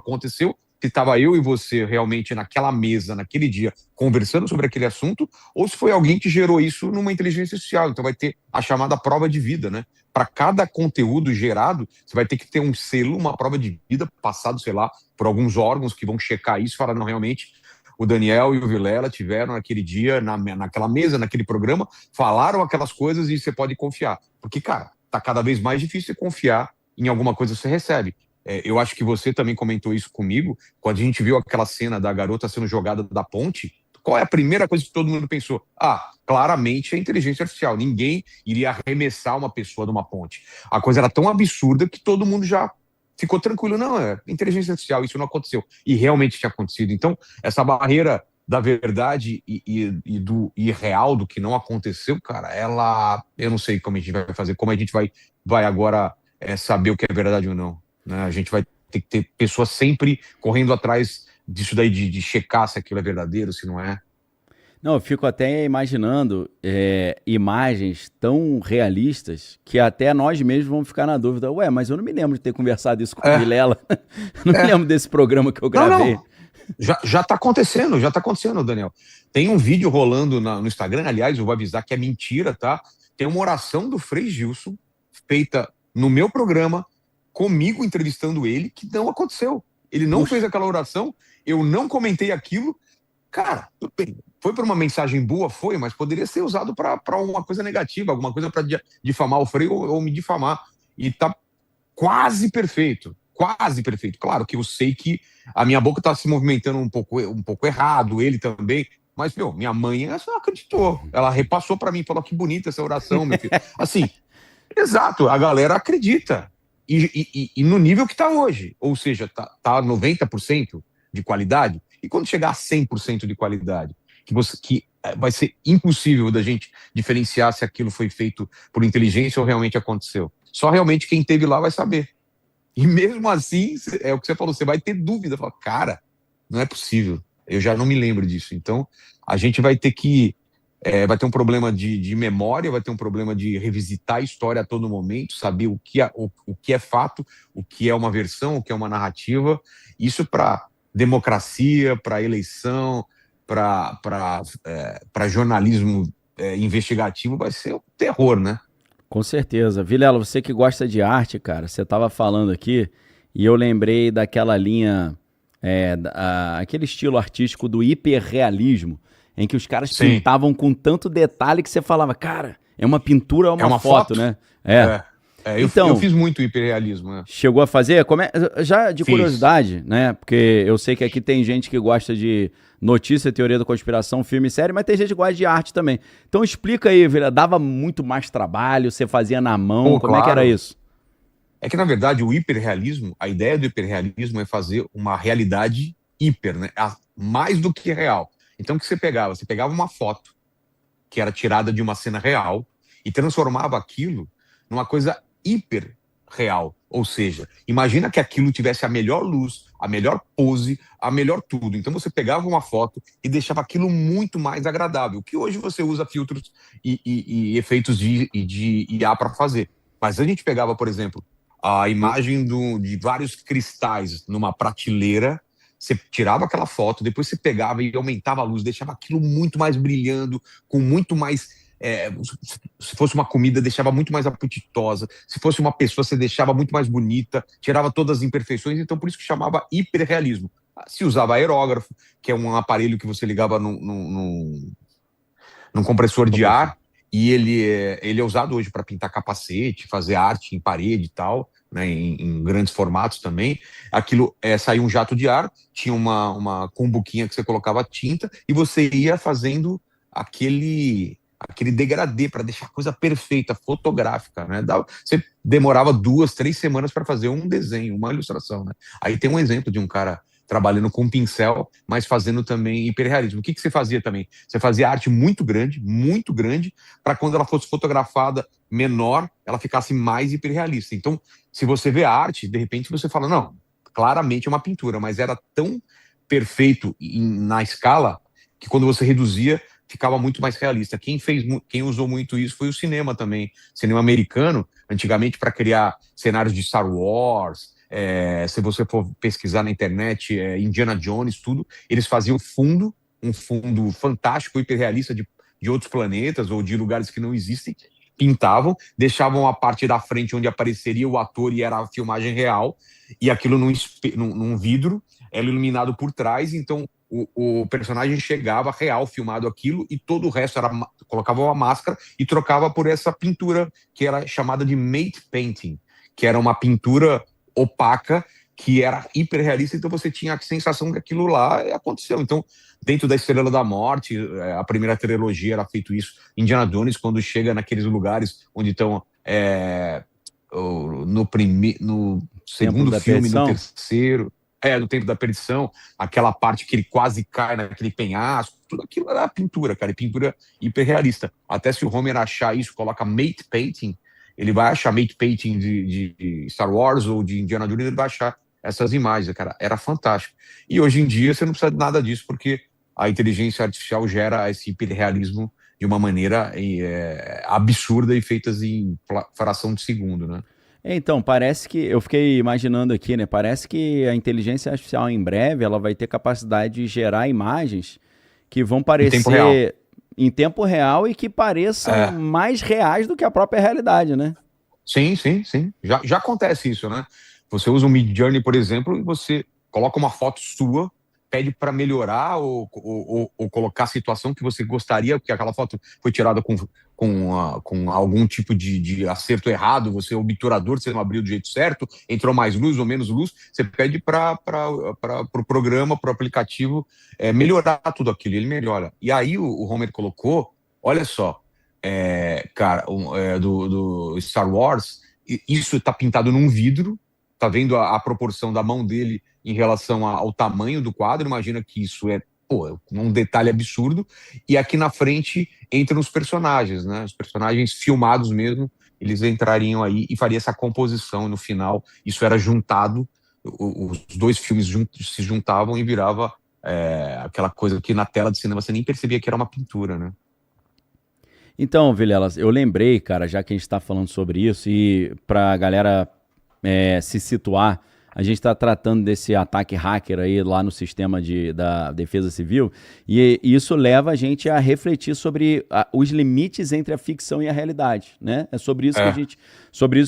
aconteceu, se estava eu e você realmente naquela mesa, naquele dia, conversando sobre aquele assunto, ou se foi alguém que gerou isso numa inteligência artificial. Então vai ter a chamada prova de vida, né? Para cada conteúdo gerado, você vai ter que ter um selo, uma prova de vida passado, sei lá, por alguns órgãos que vão checar isso e falar, não, realmente, o Daniel e o Vilela tiveram naquele dia, naquela mesa, naquele programa, falaram aquelas coisas e você pode confiar. Porque, cara, tá cada vez mais difícil confiar em alguma coisa que você recebe. Eu acho que você também comentou isso comigo, quando a gente viu aquela cena da garota sendo jogada da ponte. Qual é a primeira coisa que todo mundo pensou? Claramente é inteligência artificial. Ninguém iria arremessar uma pessoa de uma ponte. A coisa era tão absurda que todo mundo já ficou tranquilo. Não, é inteligência artificial, isso não aconteceu. E realmente tinha acontecido. Então, essa barreira da verdade e do irreal, do que não aconteceu, cara, eu não sei como a gente vai fazer, como a gente vai agora saber o que é verdade ou não. Né? A gente vai ter que ter pessoas sempre correndo atrás disso daí, de checar se aquilo é verdadeiro, se não é. Não, eu fico até imaginando imagens tão realistas que até nós mesmos vamos ficar na dúvida. Ué, mas eu não me lembro de ter conversado isso com o É, Vilela. Não me é. lembro desse programa que eu Não, gravei. não. Já tá acontecendo, Daniel. Tem um vídeo rolando no Instagram, aliás, eu vou avisar que é mentira, tá? Tem uma oração do Frei Gilson, feita no meu programa, comigo entrevistando ele, que não aconteceu. Ele não fez Puxa, aquela oração, eu não comentei aquilo. Cara, tudo bem. Foi para uma mensagem boa, foi, mas poderia ser usado para uma coisa negativa, alguma coisa para difamar o Frei ou me difamar. E tá quase perfeito. Quase perfeito. Claro que eu sei que a minha boca está se movimentando um pouco errado, ele também. Mas, meu, minha mãe ela só acreditou. Ela repassou para mim, falou que bonita essa oração, meu filho. Assim, exato, a galera acredita. E no nível que está hoje. Ou seja, tá 90% de qualidade. E quando chegar a 100% de qualidade, que vai ser impossível da gente diferenciar se aquilo foi feito por inteligência ou realmente aconteceu. Só realmente quem teve lá vai saber. E mesmo assim, é o que você falou, você vai ter dúvida. Fala, cara, não é possível. Eu já não me lembro disso. Então, a gente vai ter que. Vai ter um problema de memória, vai ter um problema de revisitar a história a todo momento, saber o que é fato, o que é uma versão, o que é uma narrativa. Isso para democracia, para eleição, para jornalismo investigativo vai ser um terror, né? com certeza. Vilela, você que gosta de arte, cara, você estava falando aqui e eu lembrei daquela linha, aquele estilo artístico do hiperrealismo, em que os caras Sim. pintavam com tanto detalhe que você falava, cara, é uma pintura ou É uma uma foto, foto? né? É. É. Eu Então, fiz muito hiperrealismo, né? chegou a fazer? Já de Fiz. curiosidade, né? Porque eu sei que aqui tem gente que gosta de notícia, teoria da conspiração, filme e série, mas tem gente que gosta de arte também. Então explica aí, Vila, dava muito mais trabalho, você fazia na mão, Pô, como é que era claro. isso? É que, na verdade, o hiperrealismo, a ideia do hiperrealismo é fazer uma realidade hiper, né? Mais do que real. Então, o que você pegava? Você pegava uma foto que era tirada de uma cena real e transformava aquilo numa coisa hiper real. Ou seja, imagina que aquilo tivesse a melhor luz, a melhor pose, a melhor tudo. Então você pegava uma foto e deixava aquilo muito mais agradável, que hoje você usa filtros e efeitos de IA para fazer. Mas a gente pegava, por exemplo, a imagem de vários cristais numa prateleira, você tirava aquela foto, depois você pegava e aumentava a luz, deixava aquilo muito mais brilhando, com muito mais. Se fosse uma comida, deixava muito mais apetitosa. Se fosse uma pessoa, você deixava muito mais bonita, tirava todas as imperfeições. Então, por isso que chamava hiperrealismo. Se usava aerógrafo, que é um aparelho que você ligava num compressor de Compressor. ar, e ele é usado hoje para pintar capacete, fazer arte em parede e tal, né, em grandes formatos também. Aquilo saía um jato de ar, tinha uma cumbuquinha que você colocava tinta, e você ia fazendo aquele degradê para deixar a coisa perfeita, fotográfica, né? Você demorava 2, 3 semanas para fazer um desenho, uma ilustração, né? Aí tem um exemplo de um cara trabalhando com pincel, mas fazendo também hiperrealismo. O que você fazia também? Você fazia arte muito grande, para quando ela fosse fotografada menor, ela ficasse mais hiperrealista. Então, se você vê a arte, de repente você fala, não, claramente é uma pintura, mas era tão perfeito na escala que quando você reduzia, ficava muito mais realista. Quem usou muito isso foi o cinema também. Cinema americano, antigamente, para criar cenários de Star Wars, Se você for pesquisar na internet, Indiana Jones, tudo, eles faziam um fundo fantástico, hiperrealista de outros planetas ou de lugares que não existem, pintavam, deixavam a parte da frente onde apareceria o ator e era a filmagem real, e aquilo num vidro, era iluminado por trás, então o personagem chegava real, filmado aquilo, e todo o resto colocava uma máscara e trocava por essa pintura que era chamada de matte painting, que era uma pintura opaca, que era hiperrealista, então você tinha a sensação que aquilo lá aconteceu. Então, dentro da Estrela da Morte, a primeira trilogia era feito isso. Indiana Jones, quando chega naqueles lugares onde estão no segundo filme, no terceiro, no Tempo da Perdição, aquela parte que ele quase cai naquele penhasco, tudo aquilo era pintura, cara, pintura hiperrealista. Até se o Homer achar isso, coloca matte painting, ele vai achar matte painting de Star Wars ou de Indiana Jones, ele vai achar essas imagens, cara. Era fantástico. E hoje em dia você não precisa de nada disso, porque a inteligência artificial gera esse hiperrealismo de uma maneira absurda e feitas em fração de segundo, né? Então, parece que, eu fiquei imaginando aqui, né? Parece que a inteligência artificial em breve, ela vai ter capacidade de gerar imagens que vão parecer em tempo real e que pareçam mais reais do que a própria realidade, né? Sim. Já acontece isso, né? Você usa o Midjourney, por exemplo, e você coloca uma foto sua, pede para melhorar ou colocar a situação que você gostaria, porque aquela foto foi tirada com algum tipo de acerto errado, o obturador você não abriu do jeito certo, entrou mais luz ou menos luz, você pede para o programa, para o aplicativo melhorar tudo aquilo, ele melhora. E aí o Homer colocou, olha só, cara, do Star Wars, isso está pintado num vidro, tá vendo a proporção da mão dele em relação ao tamanho do quadro, imagina que isso é um detalhe absurdo, e aqui na frente entram os personagens, né? Os personagens filmados mesmo, eles entrariam aí e faria essa composição, e no final isso era juntado, os dois filmes se juntavam e virava aquela coisa que na tela de cinema você nem percebia que era uma pintura, né? Então, Vilelas, eu lembrei, cara, já que a gente está falando sobre isso, e pra galera se situar, a gente está tratando desse ataque hacker aí lá no sistema da Defesa Civil, e isso leva a gente a refletir sobre os limites entre a ficção e a realidade, né? É sobre isso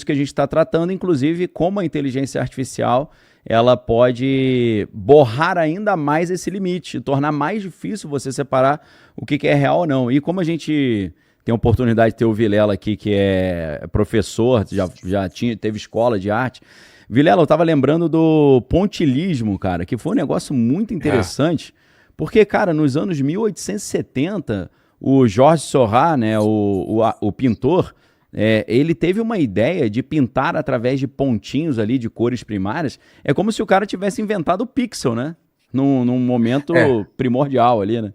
que a gente está tratando, inclusive como a inteligência artificial ela pode borrar ainda mais esse limite, tornar mais difícil você separar o que é real ou não. E como a gente tem a oportunidade de ter o Vilela aqui, que é professor, teve escola de arte. Vilela, eu estava lembrando do pontilhismo, cara, que foi um negócio muito interessante, porque, cara, nos anos 1870, o Georges Seurat, né, o pintor, ele teve uma ideia de pintar através de pontinhos ali, de cores primárias. É como se o cara tivesse inventado o pixel, né? Num momento primordial ali, né?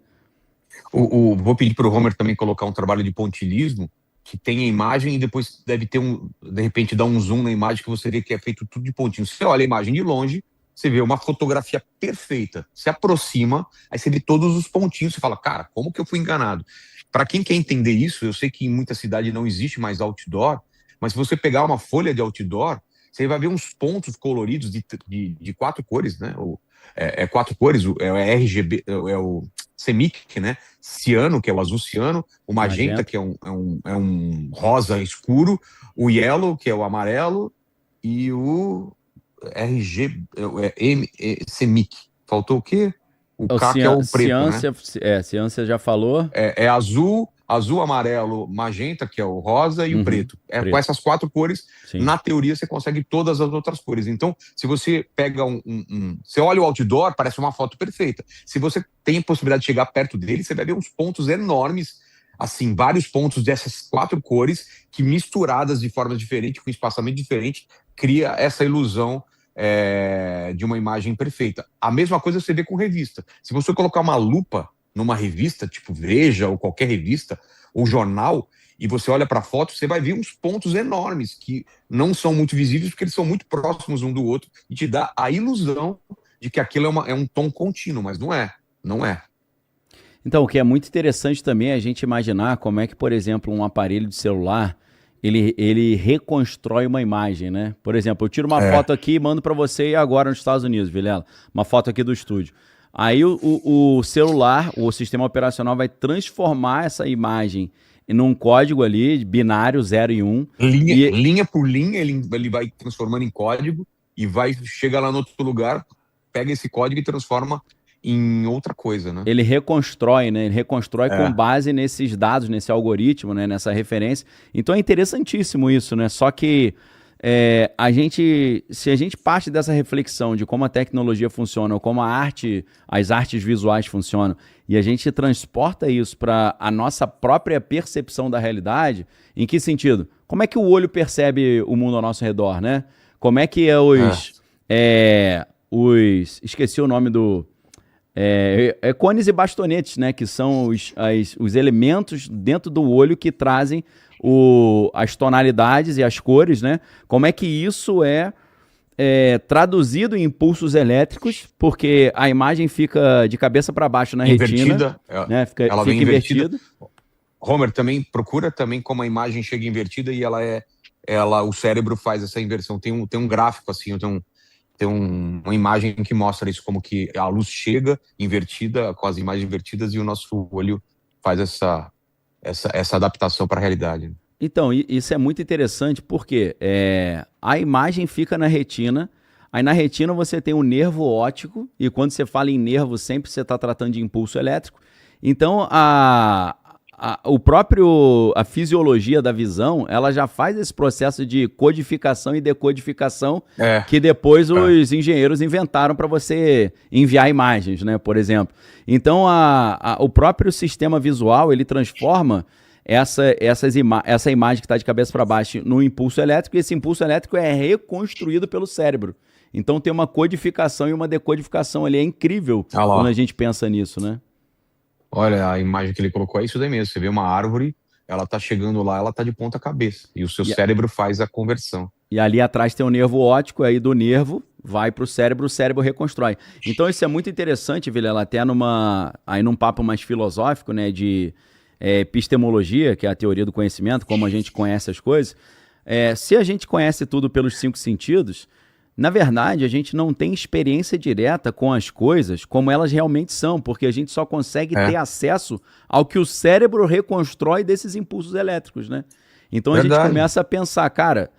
Vou pedir para o Homer também colocar um trabalho de pontilhismo, que tem a imagem e depois deve ter de repente dar um zoom na imagem que você vê que é feito tudo de pontinho. Você olha a imagem de longe, você vê uma fotografia perfeita, se aproxima, aí você vê todos os pontinhos, você fala, cara, como que eu fui enganado? Para quem quer entender isso, eu sei que em muita cidade não existe mais outdoor, mas se você pegar uma folha de outdoor, você vai ver uns pontos coloridos de 4 cores, né? 4 cores, é o RGB, é o CMYK, né? Ciano, que é o azul ciano, o magenta, que é um rosa escuro, o yellow, que é o amarelo, e o CMYK. Faltou o quê? O K, que é o preto, né? Ciência já falou. É azul, amarelo, magenta, que é o rosa, e o preto. Preto. Com essas 4 cores, sim, na teoria, você consegue todas as outras cores. Então, se você pega você olha o outdoor, parece uma foto perfeita. Se você tem a possibilidade de chegar perto dele, você vai ver uns pontos enormes, assim, vários pontos dessas 4 cores, que misturadas de formas diferentes, com espaçamento diferente, cria essa ilusão de uma imagem perfeita. A mesma coisa você vê com revista. Se você colocar uma lupa numa revista, tipo Veja ou qualquer revista, ou jornal, e você olha para a foto, você vai ver uns pontos enormes que não são muito visíveis porque eles são muito próximos um do outro e te dá a ilusão de que aquilo é um tom contínuo, mas não é. Não é. Então, o que é muito interessante também é a gente imaginar como é que, por exemplo, um aparelho de celular ele reconstrói uma imagem, né? Por exemplo, eu tiro uma foto aqui e mando para você agora nos Estados Unidos, Vilela. Uma foto aqui do estúdio. Aí o celular, o sistema operacional vai transformar essa imagem num código ali, binário 0 e 1. Linha por linha, ele vai transformando em código e chega lá no outro lugar, pega esse código e transforma em outra coisa, né? Ele reconstrói, né? Ele reconstrói com base nesses dados, nesse algoritmo, né? Nessa referência. Então é interessantíssimo isso, né? Só que se a gente parte dessa reflexão de como a tecnologia funciona, ou como as artes visuais funcionam, e a gente transporta isso para a nossa própria percepção da realidade, em que sentido? Como é que o olho percebe o mundo ao nosso redor, né? Como é que esqueci o nome do... cones e bastonetes, né? Que são os elementos dentro do olho que trazem as tonalidades e as cores, né? Como é que isso é traduzido em impulsos elétricos, porque a imagem fica de cabeça para baixo na retina, né? Ela fica vem invertida. invertida. Homer também procura também como a imagem chega invertida e o cérebro faz essa inversão. Tem um gráfico assim, tem uma imagem que mostra isso, como que a luz chega invertida, com as imagens invertidas, e o nosso olho faz essa adaptação para a realidade. Então, isso é muito interessante porque a imagem fica na retina, aí na retina você tem o nervo óptico, e quando você fala em nervo, sempre você está tratando de impulso elétrico. Então, a fisiologia da visão, ela já faz esse processo de codificação e decodificação que depois os engenheiros inventaram para você enviar imagens, né, por exemplo. Então, o próprio sistema visual, ele transforma essa imagem que está de cabeça para baixo no impulso elétrico, e esse impulso elétrico é reconstruído pelo cérebro. Então, tem uma codificação e uma decodificação ali. É incrível quando a gente pensa nisso, né? Olha, a imagem que ele colocou é isso daí mesmo. Você vê uma árvore, ela tá chegando lá, ela tá de ponta cabeça. E o seu cérebro faz a conversão. E ali atrás tem o nervo óptico, aí do nervo vai pro cérebro, o cérebro reconstrói. Então isso é muito interessante, Vilela, até num papo mais filosófico, né, de epistemologia, que é a teoria do conhecimento, como a gente conhece as coisas. Se a gente conhece tudo pelos 5 sentidos, na verdade, a gente não tem experiência direta com as coisas como elas realmente são, porque a gente só consegue ter acesso ao que o cérebro reconstrói desses impulsos elétricos, né? Então a gente começa a pensar, cara,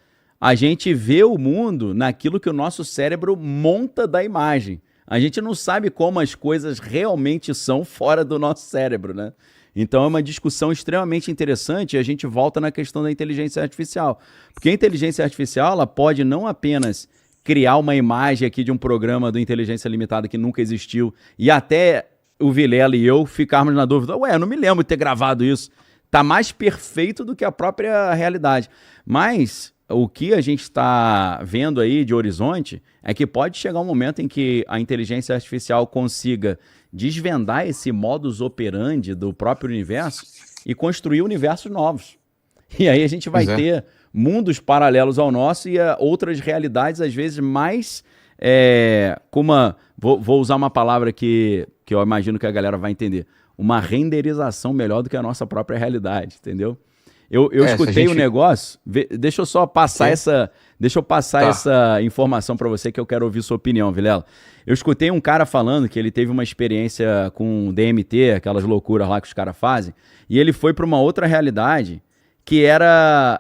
a gente vê o mundo naquilo que o nosso cérebro monta da imagem. A gente não sabe como as coisas realmente são fora do nosso cérebro, né? Então é uma discussão extremamente interessante, e a gente volta na questão da inteligência artificial. Porque a inteligência artificial, ela pode não apenas criar uma imagem aqui de um programa do Inteligência Limitada que nunca existiu, e até o Vilela e eu ficarmos na dúvida, eu não me lembro de ter gravado isso. Tá mais perfeito do que a própria realidade. Mas o que a gente está vendo aí de horizonte é que pode chegar um momento em que a inteligência artificial consiga desvendar esse modus operandi do próprio universo e construir universos novos. E aí a gente vai ter mundos paralelos ao nosso e outras realidades, às vezes, mais... vou usar uma palavra que eu imagino que a galera vai entender. Uma renderização melhor do que a nossa própria realidade, entendeu? Eu escutei um negócio... Deixa eu só passar essa informação para você, que eu quero ouvir sua opinião, Vilela. Eu escutei um cara falando que ele teve uma experiência com DMT, aquelas loucuras lá que os caras fazem, e ele foi para uma outra realidade que era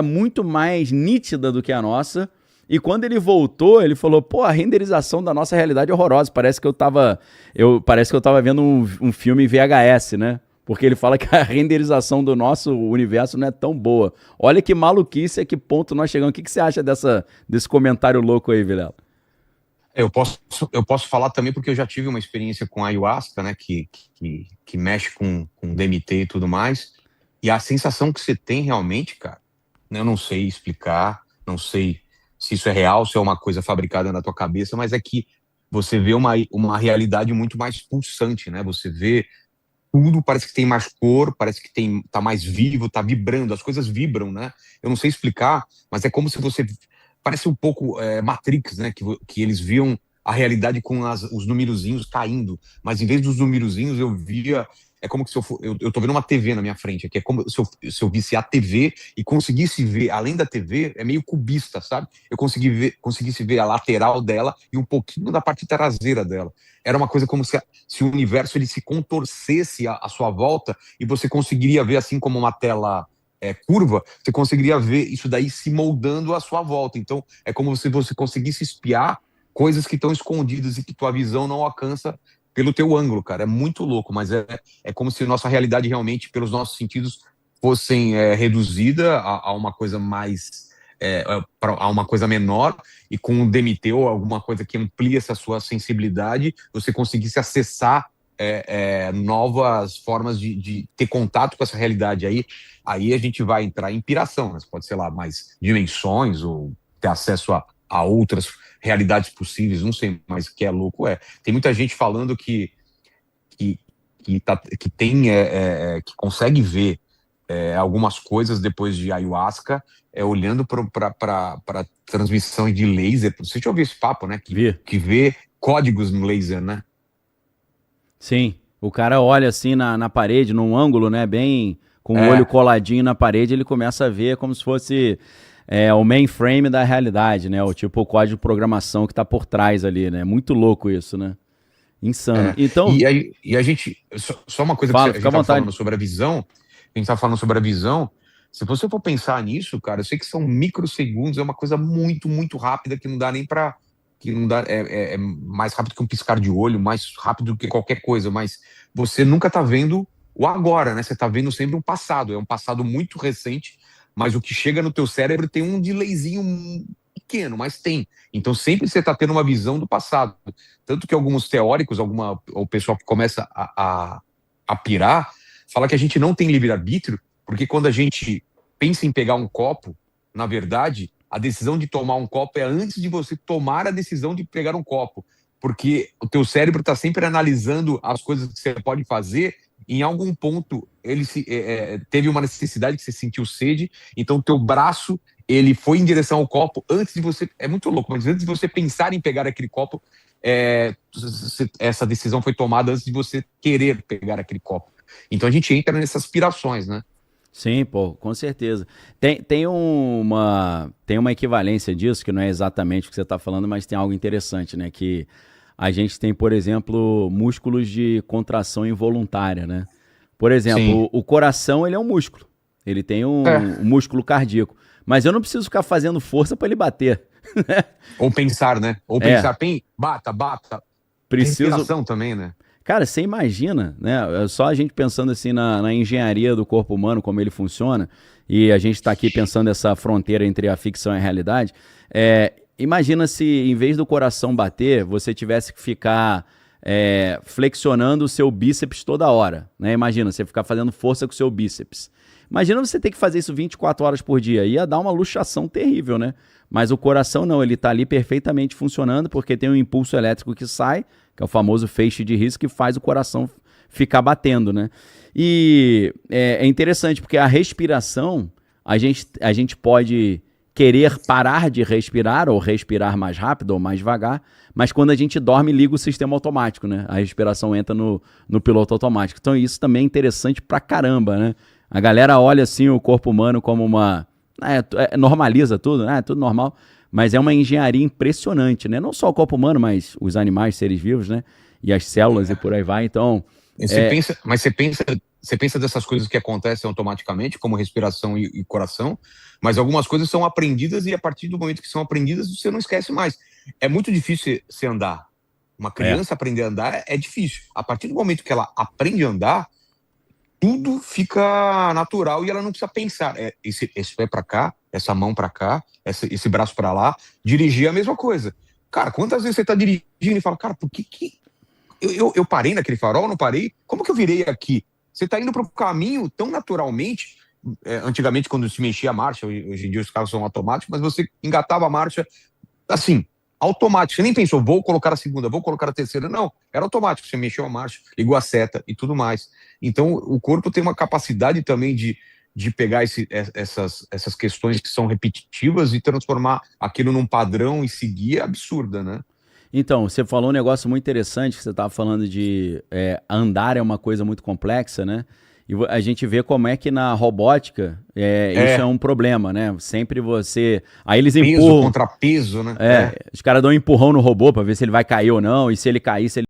muito mais nítida do que a nossa, e quando ele voltou, ele falou, a renderização da nossa realidade é horrorosa, parece que eu tava vendo um filme VHS, né? Porque ele fala que a renderização do nosso universo não é tão boa. Olha que maluquice, a que ponto nós chegamos. O que você acha desse comentário louco aí, Vilela? Eu posso falar também porque eu já tive uma experiência com ayahuasca, né, que mexe com DMT e tudo mais, e a sensação que você tem realmente, cara, eu não sei explicar, não sei se isso é real, se é uma coisa fabricada na tua cabeça, mas é que você vê uma realidade muito mais pulsante, né? Você vê tudo, parece que tem mais cor, parece que tá mais vivo, tá vibrando, as coisas vibram, né? Eu não sei explicar, mas é como se você... Parece um pouco Matrix, né? Que eles viam a realidade com os numerozinhos caindo, mas em vez dos numerozinhos eu via é como se eu tô vendo uma TV na minha frente, que é como se eu visse a TV e conseguisse ver, além da TV, é meio cubista, sabe? Eu conseguisse ver a lateral dela e um pouquinho da parte traseira dela. Era uma coisa como se o universo ele se contorcesse à sua volta e você conseguiria ver, assim como uma tela curva, você conseguiria ver isso daí se moldando à sua volta. Então, é como se você conseguisse espiar coisas que estão escondidas e que tua visão não alcança pelo teu ângulo, cara. É muito louco, mas é como se nossa realidade realmente, pelos nossos sentidos, fossem reduzida a uma coisa mais... a uma coisa menor, e com o DMT ou alguma coisa que amplia essa sua sensibilidade, você conseguisse acessar novas formas de ter contato com essa realidade. Aí a gente vai entrar em piração, mas pode ser lá mais dimensões ou ter acesso a outras realidades possíveis, não sei, mas o que é louco tem muita gente falando que tem que consegue ver algumas coisas depois de ayahuasca, olhando para transmissão de laser. Você já ouviu esse papo, né? Que vê códigos no laser, né? Sim, o cara olha assim na parede, num ângulo, né, bem com o olho coladinho na parede, ele começa a ver como se fosse o mainframe da realidade, né, o tipo o código de programação que tá por trás ali, né, muito louco isso, né, insano. Então... E a gente, só uma coisa que a gente tá falando sobre a visão, se você for pensar nisso, cara, eu sei que são microsegundos, é uma coisa muito, muito rápida que não dá nem pra... que não dá, é mais rápido que um piscar de olho, mais rápido do que qualquer coisa, mas você nunca tá vendo o agora, né? Você tá vendo sempre um passado, é um passado muito recente, mas o que chega no teu cérebro tem um delayzinho pequeno, mas tem. Então sempre você tá tendo uma visão do passado. Tanto que alguns teóricos, o pessoal que começa a pirar, fala que a gente não tem livre-arbítrio, porque quando a gente pensa em pegar um copo, na verdade, a decisão de tomar um copo é antes de você tomar a decisão de pegar um copo, porque o teu cérebro está sempre analisando as coisas que você pode fazer. Em algum ponto ele teve uma necessidade que você sentiu sede, então o teu braço ele foi em direção ao copo antes de você... É muito louco, mas antes de você pensar em pegar aquele copo, essa decisão foi tomada antes de você querer pegar aquele copo. Então a gente entra nessas aspirações, né? Sim, pô, com certeza. Tem uma equivalência disso, que não é exatamente o que você está falando, mas tem algo interessante, né? Que a gente tem, por exemplo, músculos de contração involuntária, né? Por exemplo, o coração, ele é um músculo. Ele tem um músculo cardíaco. Mas eu não preciso ficar fazendo força para ele bater. Ou pensar, né? Ou pensar, bata. Preciso... Respiração também, né? Cara, você imagina, né? Só a gente pensando assim na engenharia do corpo humano, como ele funciona, e a gente está aqui pensando essa fronteira entre a ficção e a realidade. Imagina se, em vez do coração bater, você tivesse que ficar flexionando o seu bíceps toda hora, né? Imagina, você ficar fazendo força com o seu bíceps. Imagina você ter que fazer isso 24 horas por dia. Ia dar uma luxação terrível, né? Mas o coração não, ele está ali perfeitamente funcionando, porque tem um impulso elétrico que sai, que é o famoso feixe de risco, que faz o coração ficar batendo, né? E é interessante, porque a respiração, a gente pode querer parar de respirar, ou respirar mais rápido ou mais devagar, mas quando a gente dorme, liga o sistema automático, né? A respiração entra no piloto automático. Então isso também é interessante pra caramba, né? A galera olha assim o corpo humano como uma... normaliza tudo, né? É tudo normal. Mas é uma engenharia impressionante, né? Não só o corpo humano, mas os animais, seres vivos, né? E as células e por aí vai. Então... Você pensa dessas coisas que acontecem automaticamente, como respiração e coração, mas algumas coisas são aprendidas, e a partir do momento que são aprendidas, você não esquece mais. É muito difícil você andar. Uma criança aprender a andar é difícil. A partir do momento que ela aprende a andar, tudo fica natural e ela não precisa pensar. Esse pé para cá, essa mão para cá, esse braço para lá. Dirigir é a mesma coisa. Cara, quantas vezes você tá dirigindo e fala, cara, por que eu parei naquele farol, não parei? Como que eu virei aqui? Você tá indo para o caminho tão naturalmente. Antigamente, quando se mexia a marcha, hoje em dia os carros são automáticos, mas você engatava a marcha assim, automático. Você nem pensou, vou colocar a segunda, vou colocar a terceira. Não, era automático. Você mexeu a marcha, ligou a seta e tudo mais. Então, o corpo tem uma capacidade também de pegar essas questões que são repetitivas e transformar aquilo num padrão e seguir, absurda, né? Então, você falou um negócio muito interessante, que você estava falando de andar é uma coisa muito complexa, né? E a gente vê como é que na robótica isso é um problema, né? Sempre você... Aí eles Peso empurram... contra peso, né? Os caras dão um empurrão no robô para ver se ele vai cair ou não, e se ele cair, se ele